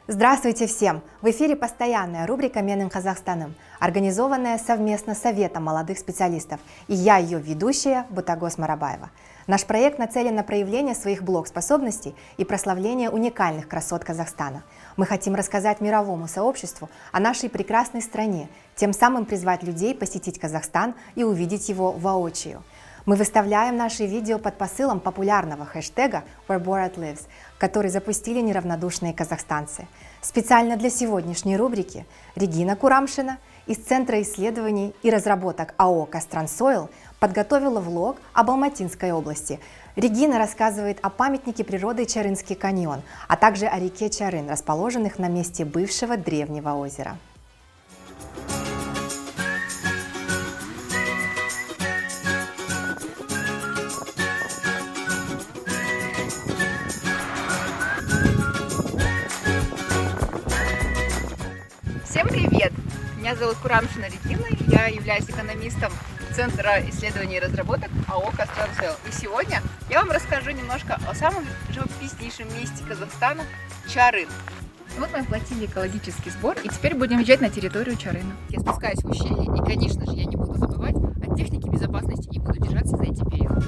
Здравствуйте всем! В эфире постоянная рубрика «Менным Казахстаном», организованная совместно с Советом молодых специалистов, и я ее ведущая Бутагос Марабаева. Наш проект нацелен на проявление своих блог-способностей и прославление уникальных красот Казахстана. Мы хотим рассказать мировому сообществу о нашей прекрасной стране, тем самым призвать людей посетить Казахстан и увидеть его воочию. Мы выставляем наши видео под посылом популярного хэштега Where Borat Lives, который запустили неравнодушные казахстанцы. Специально для сегодняшней рубрики Регина Курамшина из Центра исследований и разработок АО «Кострансойл» подготовила влог об Алматинской области. Регина рассказывает о памятнике природы Чарынский каньон, а также о реке Чарын, расположенных на месте бывшего древнего озера. Всем привет! Меня зовут Курамшина Регина, я являюсь экономистом Центра исследований и разработок АО «Кострансойл». И сегодня я вам расскажу немножко о самом живописнейшем месте Казахстана – Чарын. Вот мы оплатили экологический сбор, и теперь будем въезжать на территорию Чарына. Я спускаюсь в ущелье, и, конечно же, я не буду забывать о технике безопасности и буду держаться за эти перила.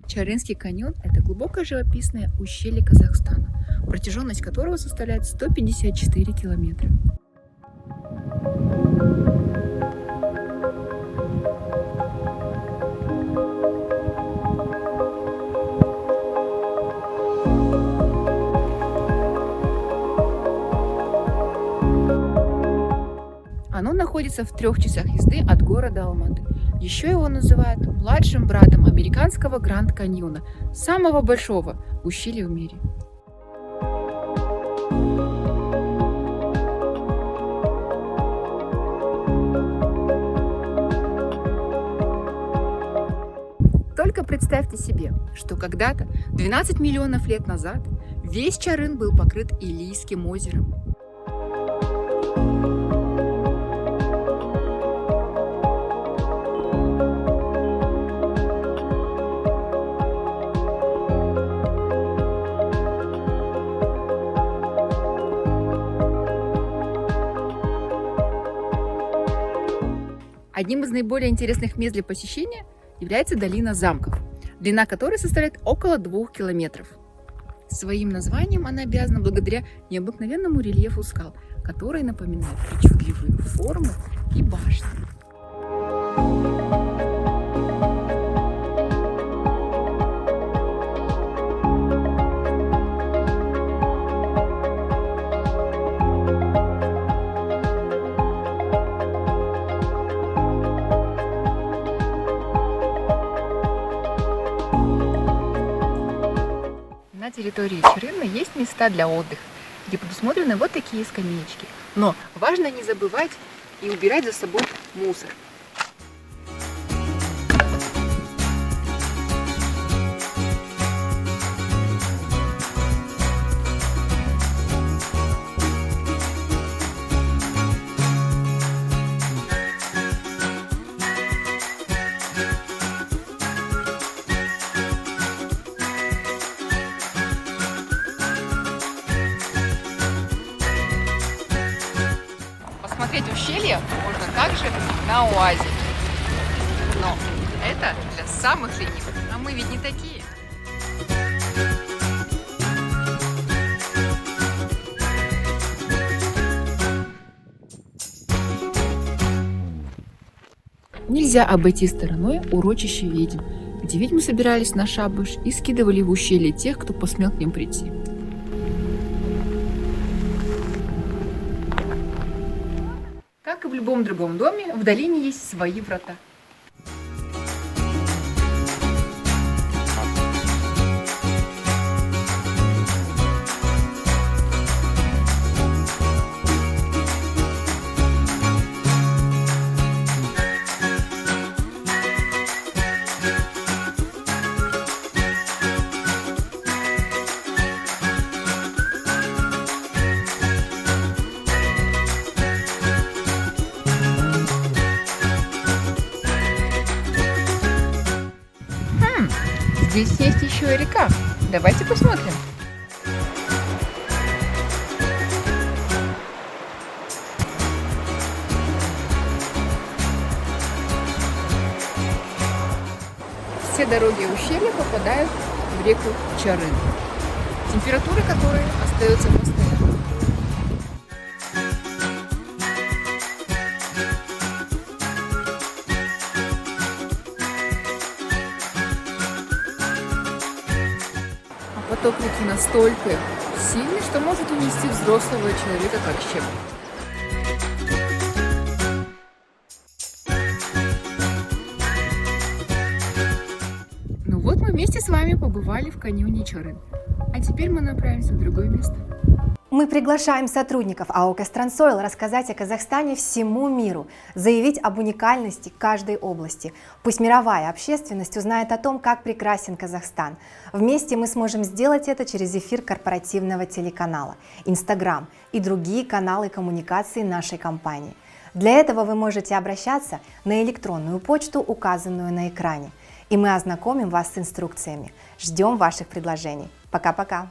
Чарынский каньон – это глубокое живописное ущелье Казахстана, протяженность которого составляет 154 километра. Оно находится в 3 часах езды от города Алматы. Еще его называют младшим братом американского Гранд Каньона, самого большого ущелья в мире. Только представьте себе, что когда-то, 12 миллионов лет назад, весь Чарын был покрыт Илийским озером. Одним из наиболее интересных мест для посещения является долина замков, длина которой составляет около 2 километров. Своим названием она обязана благодаря необыкновенному рельефу скал, которые напоминают причудливые формы и башни. На территории Чарына есть места для отдыха, где предусмотрены вот такие скамеечки. Но важно не забывать и убирать за собой мусор. Посмотреть ущелье можно также на УАЗе. Но это для самых ленивых, а мы ведь не такие. Нельзя обойти стороной урочище ведьм, где ведьмы собирались на шабаш и скидывали в ущелье тех, кто посмел к ним прийти. Как и в любом другом доме, в долине есть свои врата. здесь есть еще и река. Давайте посмотрим. Все дороги ущелья попадают в реку Чарын, температура которой остается постоянной. А поток реки настолько сильный, что может унести взрослого человека как щепку. Ну вот мы вместе с вами побывали в каньоне Чарын. А теперь мы направимся в другое место. Мы приглашаем сотрудников АО «Костромсойл» рассказать о Казахстане всему миру, заявить об уникальности каждой области. Пусть мировая общественность узнает о том, как прекрасен Казахстан. Вместе мы сможем сделать это через эфир корпоративного телеканала, Инстаграм и другие каналы коммуникации нашей компании. Для этого вы можете обращаться на электронную почту, указанную на экране. И мы ознакомим вас с инструкциями. Ждем ваших предложений. Пока-пока!